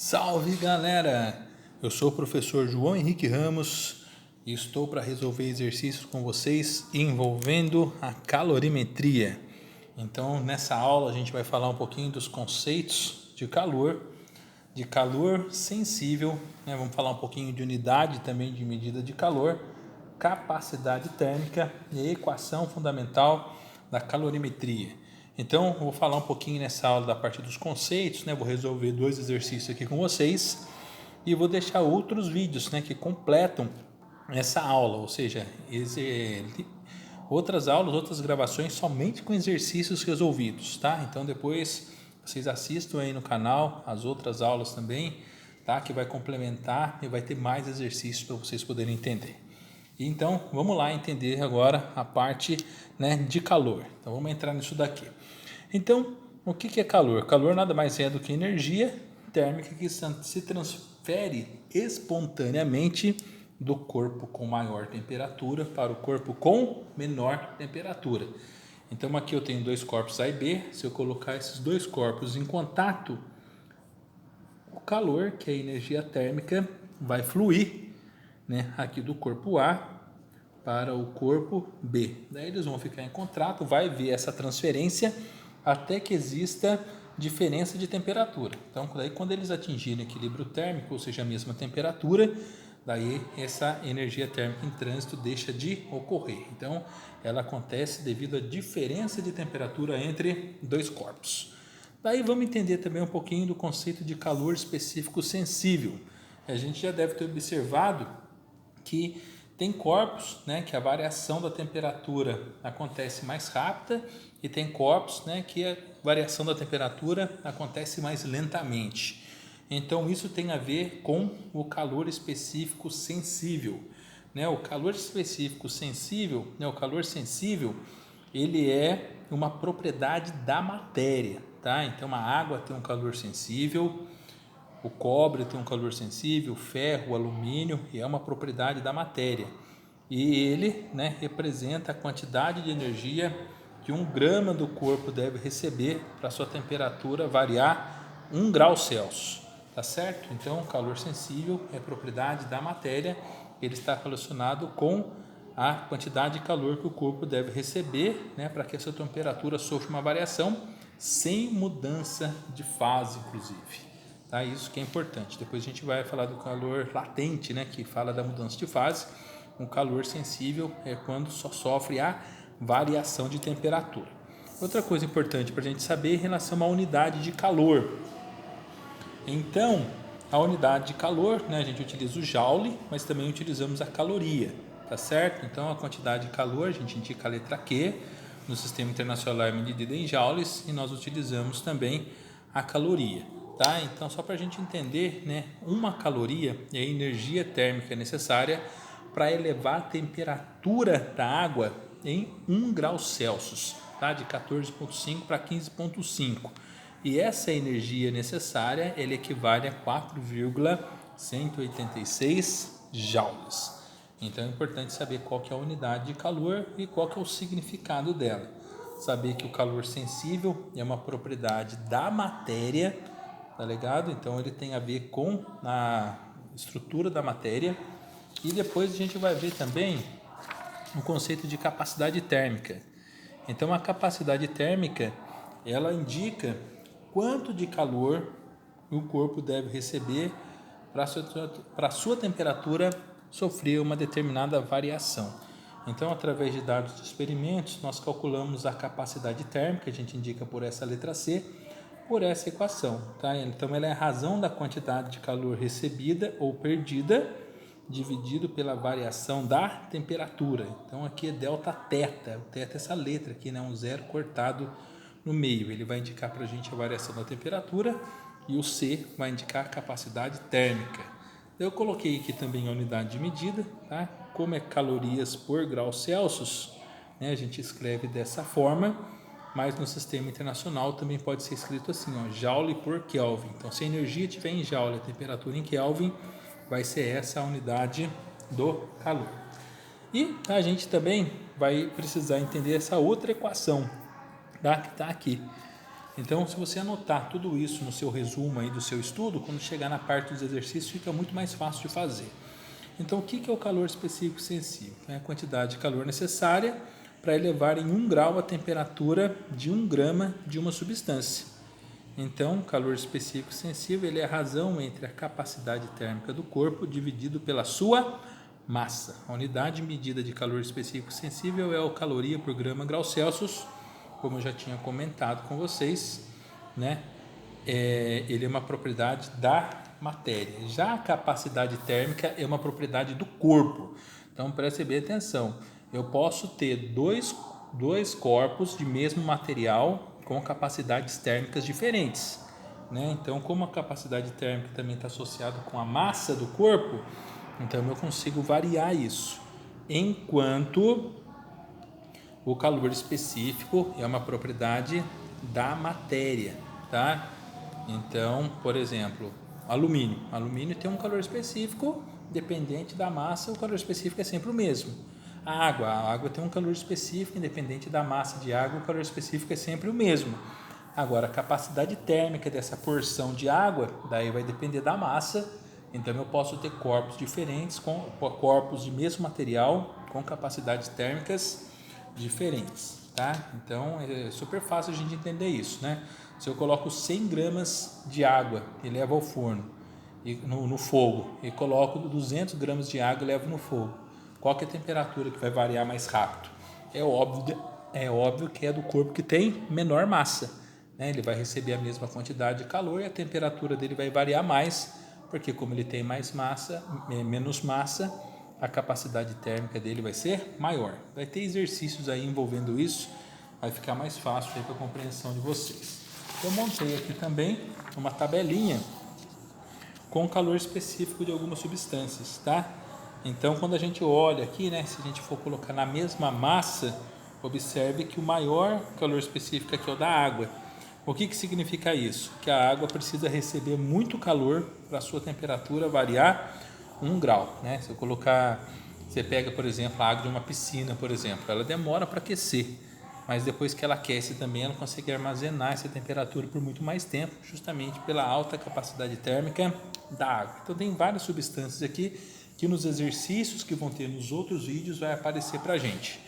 Salve galera! Eu sou o professor João Henrique Ramos e estou para resolver exercícios com vocês envolvendo a calorimetria. Então, nessa aula a gente vai falar um pouquinho dos conceitos de calor sensível, né? Vamos falar um pouquinho de unidade também de medida de calor, capacidade térmica e equação fundamental da calorimetria. Então, eu vou falar um pouquinho nessa aula da parte dos conceitos, né? Vou resolver 2 exercícios aqui com vocês e vou deixar outros vídeos, né, que completam essa aula, ou seja, outras aulas, outras gravações somente com exercícios resolvidos, tá? Então, depois vocês assistam aí no canal as outras aulas também, tá? Que vai complementar e vai ter mais exercícios para vocês poderem entender. Então, vamos lá entender agora a parte, né, de calor. Então, vamos entrar nisso daqui. Então, o que é calor? Calor nada mais é do que energia térmica que se transfere espontaneamente do corpo com maior temperatura para o corpo com menor temperatura. Então, aqui eu tenho 2 corpos A e B. Se eu colocar esses 2 corpos em contato, o calor, que é a energia térmica, vai fluir, né, aqui do corpo A para o corpo B. Daí eles vão ficar em contato, vai ver essa transferência até que exista diferença de temperatura. Então, daí, quando eles atingirem equilíbrio térmico, ou seja, a mesma temperatura, daí essa energia térmica em trânsito deixa de ocorrer. Então, ela acontece devido à diferença de temperatura entre 2 corpos. Daí vamos entender também um pouquinho do conceito de calor específico sensível. A gente já deve ter observado que tem corpos, né, que a variação da temperatura acontece mais rápida e tem corpos, né, que a variação da temperatura acontece mais lentamente. Então isso tem a ver com o calor específico sensível, né? O calor específico sensível, né, o calor sensível, ele é uma propriedade da matéria, tá? Então a água tem um calor sensível, o cobre tem um calor sensível, o ferro, o alumínio, e é uma propriedade da matéria. E ele, né, representa a quantidade de energia que 1 grama do corpo deve receber para sua temperatura variar 1 grau Celsius. Tá certo? Então, o calor sensível é propriedade da matéria, ele está relacionado com a quantidade de calor que o corpo deve receber, né, para que a sua temperatura sofra uma variação sem mudança de fase, inclusive. Tá? Isso que é importante. Depois a gente vai falar do calor latente, né, que fala da mudança de fase. Um calor sensível é quando só sofre a variação de temperatura. Outra coisa importante para a gente saber em relação à unidade de calor. Então, a unidade de calor, né, a gente utiliza o joule, mas também utilizamos a caloria, tá certo? Então, a quantidade de calor, a gente indica a letra Q, no Sistema Internacional é medida em joules, e nós utilizamos também a caloria. Tá? Então, só para a gente entender, né, uma caloria é a energia térmica necessária para elevar a temperatura da água em 1 grau Celsius, tá? De 14,5 para 15,5. E essa energia necessária, ela equivale a 4,186 joules. Então, é importante saber qual que é a unidade de calor e qual que é o significado dela. Saber que o calor sensível é uma propriedade da matéria, tá ligado? Então ele tem a ver com a estrutura da matéria. E depois a gente vai ver também o conceito de capacidade térmica. Então a capacidade térmica, ela indica quanto de calor o corpo deve receber para a sua temperatura sofrer uma determinada variação. Então, através de dados de experimentos, nós calculamos a capacidade térmica, a gente indica por essa letra C, por essa equação, tá? Então, ela é a razão da quantidade de calor recebida ou perdida dividido pela variação da temperatura. Então, aqui é delta teta. O teta é essa letra aqui, né? Um zero cortado no meio. Ele vai indicar para a gente a variação da temperatura e o C vai indicar a capacidade térmica. Eu coloquei aqui também a unidade de medida, tá? Como é calorias por grau Celsius, né? A gente escreve dessa forma. Mas no sistema internacional também pode ser escrito assim, ó, joule por Kelvin. Então, se a energia estiver em joule, a temperatura em Kelvin, vai ser essa a unidade do calor. E a gente também vai precisar entender essa outra equação, tá? Que está aqui. Então, se você anotar tudo isso no seu resumo aí do seu estudo, quando chegar na parte dos exercícios, fica muito mais fácil de fazer. Então, o que é o calor específico sensível? É a quantidade de calor necessária para elevar em 1 grau a temperatura de 1 grama de uma substância. Então, o calor específico sensível ele é a razão entre a capacidade térmica do corpo dividido pela sua massa. A unidade medida de calor específico sensível é a caloria por grama grau Celsius, como eu já tinha comentado com vocês, né? Ele é uma propriedade da matéria. Já a capacidade térmica é uma propriedade do corpo. Então, preste bem atenção. Eu posso ter dois corpos de mesmo material com capacidades térmicas diferentes, né? Então, como a capacidade térmica também está associada com a massa do corpo, então eu consigo variar isso. Enquanto o calor específico é uma propriedade da matéria, tá? Então, por exemplo, alumínio. Alumínio tem um calor específico, dependente da massa, o calor específico é sempre o mesmo. A água tem um calor específico, independente da massa de água, o calor específico é sempre o mesmo. Agora, a capacidade térmica dessa porção de água, daí vai depender da massa. Então, eu posso ter corpos diferentes, com corpos de mesmo material, com capacidades térmicas diferentes, tá? Então, é super fácil a gente entender isso, né? Se eu coloco 100 gramas de água e levo ao forno, no fogo, e coloco 200 gramas de água e levo no fogo, qual que é a temperatura que vai variar mais rápido? É óbvio que é do corpo que tem menor massa, né? Ele vai receber a mesma quantidade de calor e a temperatura dele vai variar mais, porque como ele tem mais massa, menos massa, a capacidade térmica dele vai ser maior. Vai ter exercícios aí envolvendo isso, vai ficar mais fácil aí para a compreensão de vocês. Eu montei aqui também uma tabelinha com o calor específico de algumas substâncias, tá? Então, quando a gente olha aqui, né, se a gente for colocar na mesma massa, observe que o maior calor específico aqui é o da água. O que significa isso? Que a água precisa receber muito calor para a sua temperatura variar 1 grau, né? Se eu colocar, você pega, por exemplo, a água de uma piscina, por exemplo, ela demora para aquecer, mas depois que ela aquece também, ela consegue armazenar essa temperatura por muito mais tempo, justamente pela alta capacidade térmica da água. Então, tem várias substâncias aqui que nos exercícios que vão ter nos outros vídeos vai aparecer para a gente.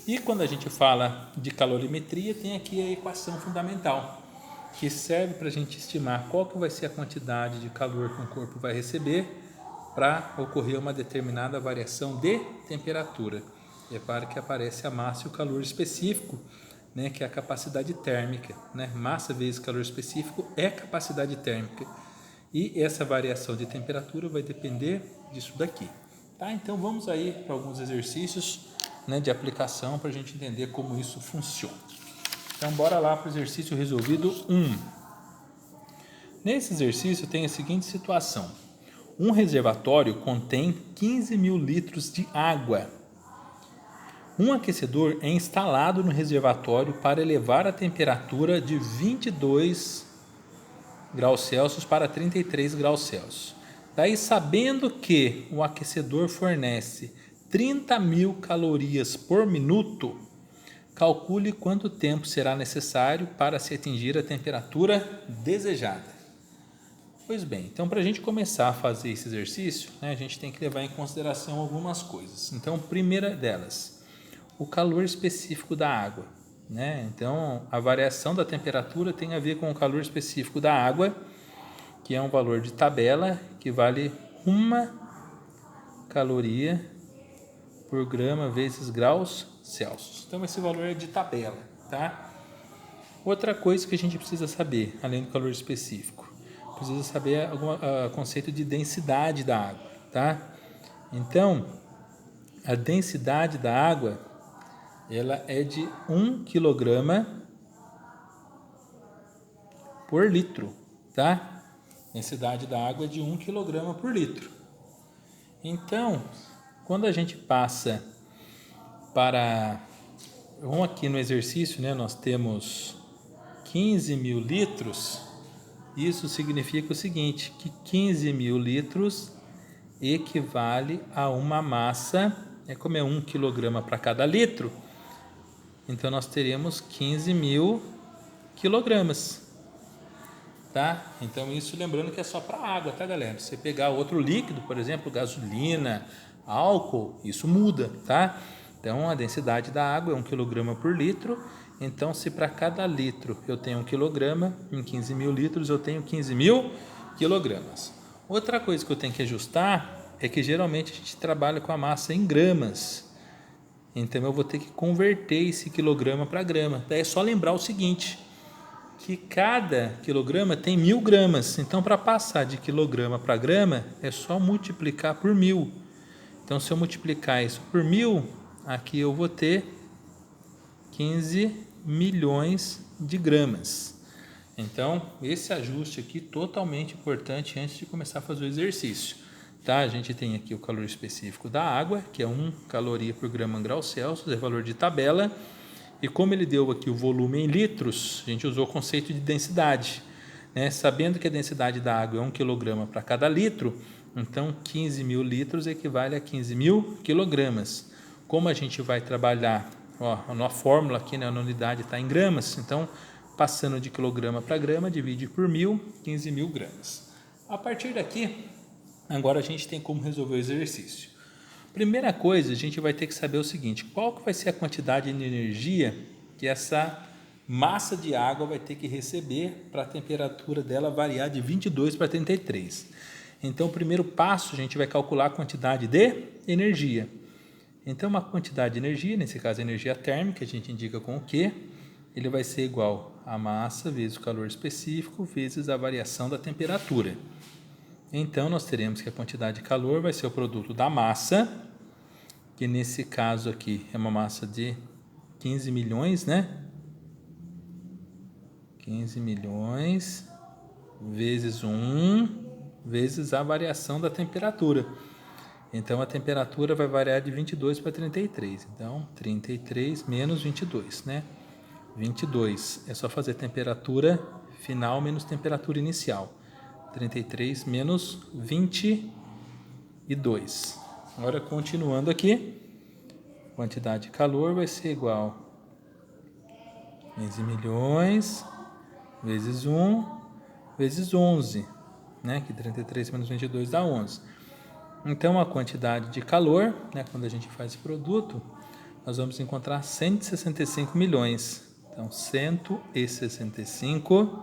E quando a gente fala de calorimetria, tem aqui a equação fundamental, que serve para a gente estimar qual que vai ser a quantidade de calor que o corpo vai receber para ocorrer uma determinada variação de temperatura. Repare que aparece a massa e o calor específico, né, que é a capacidade térmica, né? Massa vezes calor específico é capacidade térmica. E essa variação de temperatura vai depender disso daqui. Tá? Então vamos aí para alguns exercícios, né, de aplicação para a gente entender como isso funciona. Então bora lá para o exercício resolvido 1. Nesse exercício tem a seguinte situação. Um reservatório contém 15.000 litros de água. Um aquecedor é instalado no reservatório para elevar a temperatura de 22 graus Celsius para 33 graus Celsius. Daí, sabendo que o aquecedor fornece 30.000 calorias por minuto, calcule quanto tempo será necessário para se atingir a temperatura desejada. Pois bem, então para a gente começar a fazer esse exercício, né, a gente tem que levar em consideração algumas coisas. Então, primeira delas, o calor específico da água, né? Então, a variação da temperatura tem a ver com o calor específico da água, que é um valor de tabela que vale 1 caloria por grama vezes graus Celsius. Então, esse valor é de tabela, tá? Outra coisa que a gente precisa saber, além do calor específico, precisa saber o conceito de densidade da água, tá? Então, a densidade da água, ela é de 1 quilograma por litro, tá? A densidade da água é de 1 quilograma por litro. Então, quando a gente passa para... Vamos aqui no exercício, né? Nós temos 15.000 litros. Isso significa o seguinte, que 15.000 litros equivale a uma massa, como é 1 quilograma para cada litro, então nós teremos 15.000 quilogramas. Tá? Então isso lembrando que é só para água, tá, galera? Se você pegar outro líquido, por exemplo, gasolina, álcool, isso muda, tá? Então a densidade da água é 1 kg por litro. Então se para cada litro eu tenho 1 kg, em 15 mil litros eu tenho 15 mil quilogramas. Outra coisa que eu tenho que ajustar é que geralmente a gente trabalha com a massa em gramas. Então eu vou ter que converter esse quilograma para grama. Daí é só lembrar o seguinte, que cada quilograma tem 1000 gramas. Então, para passar de quilograma para grama, é só multiplicar por 1000. Então, se eu multiplicar isso por 1000, aqui eu vou ter 15 milhões de gramas. Então, esse ajuste aqui totalmente importante antes de começar a fazer o exercício. Tá? A gente tem aqui o calor específico da água, que é 1 caloria por grama em graus Celsius, é valor de tabela. E como ele deu aqui o volume em litros, a gente usou o conceito de densidade. Né? Sabendo que a densidade da água é 1 kg para cada litro, então 15 mil litros equivale a 15 mil quilogramas. Como a gente vai trabalhar, a nossa fórmula aqui, né, na unidade está em gramas, então passando de quilograma para grama, divide por 1000, 15 mil gramas. A partir daqui, agora a gente tem como resolver o exercício. Primeira coisa, a gente vai ter que saber o seguinte, qual que vai ser a quantidade de energia que essa massa de água vai ter que receber para a temperatura dela variar de 22 para 33. Então, o primeiro passo, a gente vai calcular a quantidade de energia. Então, uma quantidade de energia, nesse caso a energia térmica, a gente indica com o Q, ele vai ser igual a massa vezes o calor específico vezes a variação da temperatura. Então, nós teremos que a quantidade de calor vai ser o produto da massa, que nesse caso aqui é uma massa de 15 milhões, né? 15 milhões vezes 1 vezes a variação da temperatura. Então, a temperatura vai variar de 22 para 33. Então, 33 menos 22, né? 22 é só fazer temperatura final menos temperatura inicial. 33 menos 22. Agora, continuando aqui, quantidade de calor vai ser igual a 15 milhões vezes 1 vezes 11, né? Que 33 menos 22 dá 11. Então, a quantidade de calor, né, quando a gente faz esse produto, nós vamos encontrar 165 milhões. Então, 165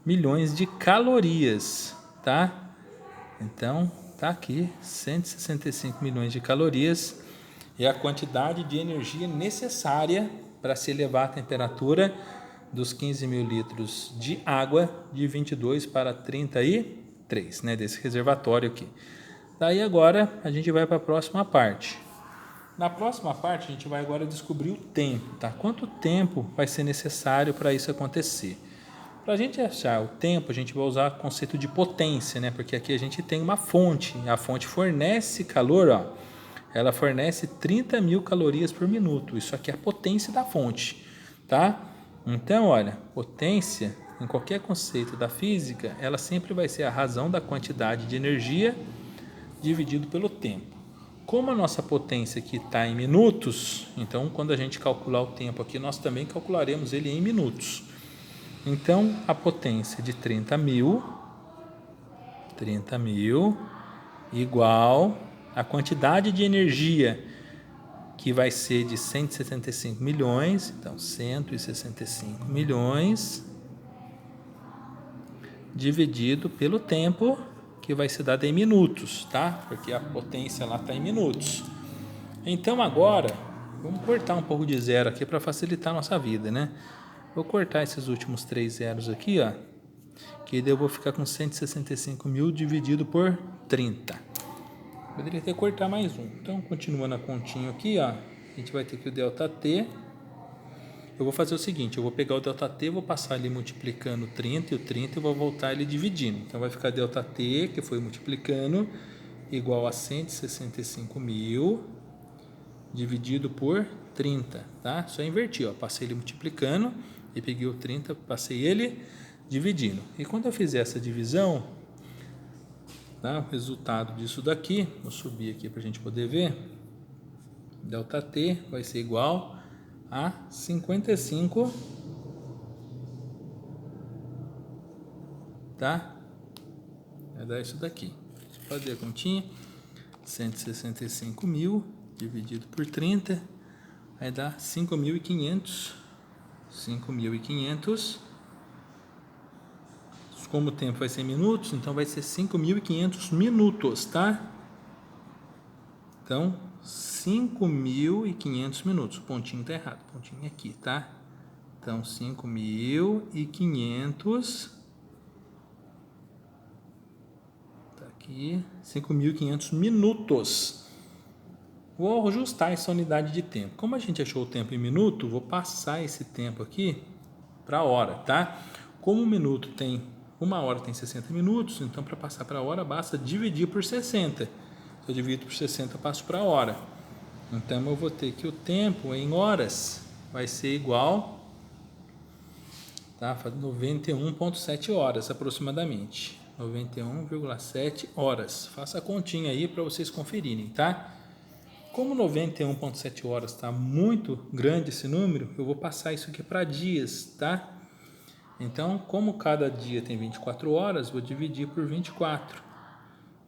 milhões de calorias, tá? Então, tá aqui, 165 milhões de calorias é a quantidade de energia necessária para se elevar a temperatura dos 15 mil litros de água de 22 para 33, né, desse reservatório aqui. Daí agora a gente vai para a próxima parte. Na próxima parte a gente vai agora descobrir o tempo, tá? Quanto tempo vai ser necessário para isso acontecer? Para a gente achar o tempo, a gente vai usar o conceito de potência, né? Porque aqui a gente tem uma fonte, a fonte fornece calor, ó. Ela fornece 30 mil calorias por minuto. Isso aqui é a potência da fonte, tá? Então, olha, potência, em qualquer conceito da física, ela sempre vai ser a razão da quantidade de energia dividido pelo tempo. Como a nossa potência aqui está em minutos, então quando a gente calcular o tempo aqui, nós também calcularemos ele em minutos. Então, a potência de 30 mil igual a quantidade de energia que vai ser de 165 milhões, então 165 milhões dividido pelo tempo, que vai ser dado em minutos, tá? Porque a potência lá está em minutos. Então agora, vamos cortar um pouco de zero aqui para facilitar a nossa vida, né? Vou cortar esses últimos 3 zeros aqui, ó, que daí eu vou ficar com 165 mil dividido por 30. Poderia até cortar mais um. Então, continuando a continha aqui, ó, a gente vai ter que o ΔT. Eu vou fazer o seguinte, eu vou pegar o ΔT, vou passar ali multiplicando 30 e o 30 e vou voltar ele dividindo. Então, vai ficar ΔT, que foi multiplicando, igual a 165 mil dividido por 30, tá? Só inverti, ó, passei ele multiplicando e peguei o 30, passei ele dividindo. E quando eu fizer essa divisão, tá? O resultado disso daqui, vou subir aqui para a gente poder ver, ΔT vai ser igual a 55 tá? Vai dar isso daqui. Fazer a continha. 165 mil dividido por 30 vai dar 5.500. 5.500. Como o tempo vai ser em minutos, então vai ser 5.500 minutos, tá? Então, 5.500 minutos. O pontinho tá errado, o pontinho é aqui, tá? Então, 5.500. Tá aqui, 5.500 minutos. Vou ajustar essa unidade de tempo. Como a gente achou o tempo em minuto, vou passar esse tempo aqui para hora, tá? Como um minuto tem, uma hora tem 60 minutos, então para passar para hora basta dividir por 60. Se eu divido por 60, eu passo para hora. Então eu vou ter que o tempo em horas vai ser igual, tá? 91,7 horas aproximadamente. 91,7 horas. Faça a continha aí para vocês conferirem, tá? Como 91,7 horas está muito grande esse número, eu vou passar isso aqui para dias, tá? Então, como cada dia tem 24 horas, vou dividir por 24.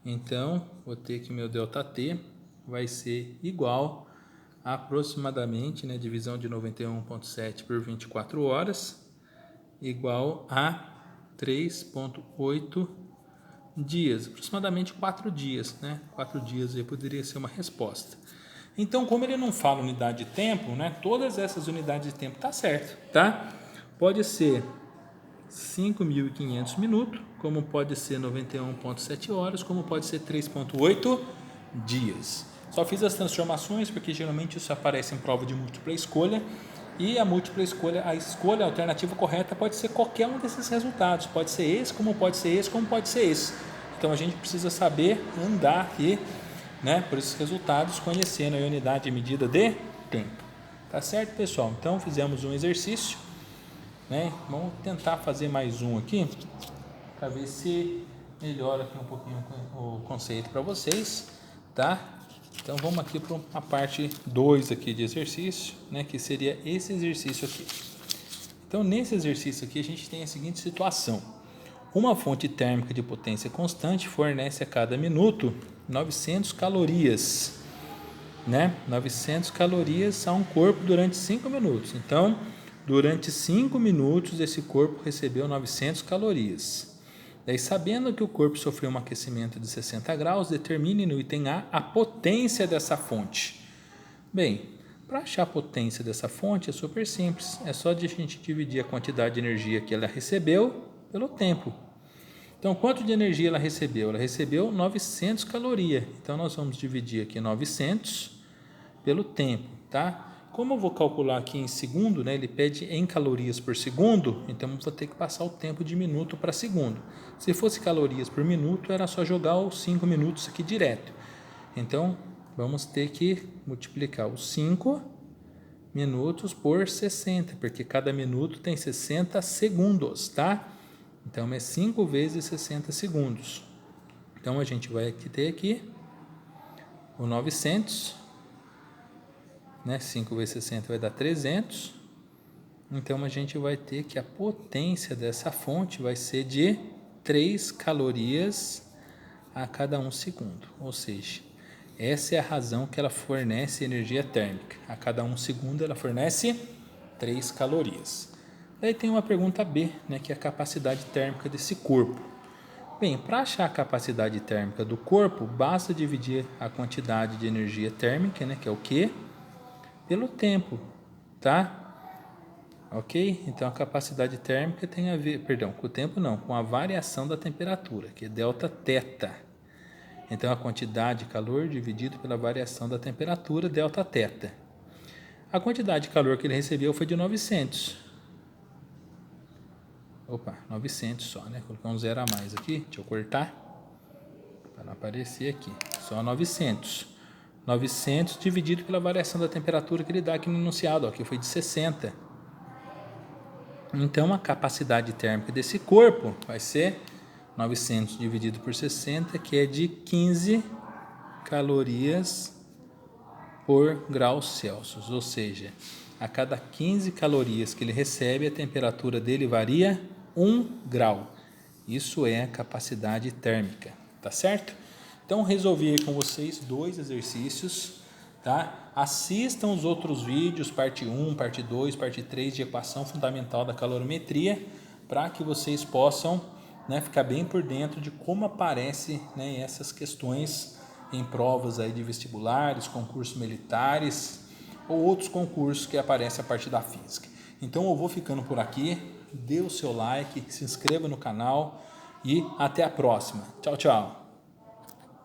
Então, vou ter que meu ΔT vai ser igual a aproximadamente, né, divisão de 91,7 por 24 horas, igual a 3,8 dias, aproximadamente 4 dias, né? 4 dias aí poderia ser uma resposta. Então, como ele não fala unidade de tempo, né? Todas essas unidades de tempo tá certo, tá? Pode ser 5.500 minutos, como pode ser 91,7 horas, como pode ser 3,8 dias. Só fiz as transformações porque geralmente isso aparece em prova de múltipla escolha. E a múltipla escolha, a escolha, a alternativa correta pode ser qualquer um desses resultados. Pode ser esse, como pode ser esse, como pode ser esse. Então a gente precisa saber andar aqui, né, por esses resultados, conhecendo a unidade de medida de tempo. Tá certo, pessoal? Então fizemos um exercício, né? Vamos tentar fazer mais um aqui para ver se melhora aqui um pouquinho o conceito para vocês, tá? Então vamos aqui para a parte 2 aqui de exercício, né, que seria esse exercício aqui. Então nesse exercício aqui a gente tem a seguinte situação: uma fonte térmica de potência constante fornece a cada minuto 900 calorias, né? 900 calorias a um corpo durante 5 minutos. Então, durante 5 minutos esse corpo recebeu 900 calorias. Daí, sabendo que o corpo sofreu um aquecimento de 60 graus, determine no item A potência dessa fonte. Bem, para achar a potência dessa fonte é super simples. É só de a gente dividir a quantidade de energia que ela recebeu pelo tempo. Então, quanto de energia ela recebeu? Ela recebeu 900 calorias. Então, nós vamos dividir aqui 900 pelo tempo, tá? Como eu vou calcular aqui em segundo, né, ele pede em calorias por segundo, então eu vou ter que passar o tempo de minuto para segundo. Se fosse calorias por minuto, era só jogar os 5 minutos aqui direto. Então, vamos ter que multiplicar os 5 minutos por 60, porque cada minuto tem 60 segundos, tá? Então, é 5 vezes 60 segundos. Então, a gente vai ter aqui o 900, né? 5 vezes 60 vai dar 300. Então, a gente vai ter que a potência dessa fonte vai ser de 3 calorias a cada 1 segundo. Ou seja, essa é a razão que ela fornece energia térmica. A cada 1 segundo ela fornece 3 calorias. Daí tem uma pergunta B, né, que é a capacidade térmica desse corpo. Bem, para achar a capacidade térmica do corpo, basta dividir a quantidade de energia térmica, né, que é o Q, pelo tempo, tá? Ok? Então a capacidade térmica tem a ver, perdão, com o tempo não, com a variação da temperatura, que é ΔT. Então a quantidade de calor dividido pela variação da temperatura, ΔT. A quantidade de calor que ele recebeu foi de 900. Opa, 900 só, né? Vou colocar um zero a mais aqui, deixa eu cortar, para não aparecer aqui, só 900. 900 dividido pela variação da temperatura que ele dá aqui no enunciado, ó, que foi de 60. Então, a capacidade térmica desse corpo vai ser 900 dividido por 60, que é de 15 calorias por grau Celsius. Ou seja, a cada 15 calorias que ele recebe, a temperatura dele varia 1 grau. Isso é a capacidade térmica, tá certo? Então resolvi aí com vocês 2 exercícios, tá? Assistam os outros vídeos, parte 1, parte 2, parte 3 de equação fundamental da calorimetria, para que vocês possam, né, ficar bem por dentro de como aparece, né, essas questões em provas aí de vestibulares, concursos militares ou outros concursos que aparecem a partir da física. Então eu vou ficando por aqui, dê o seu like, se inscreva no canal e até a próxima. Tchau, tchau!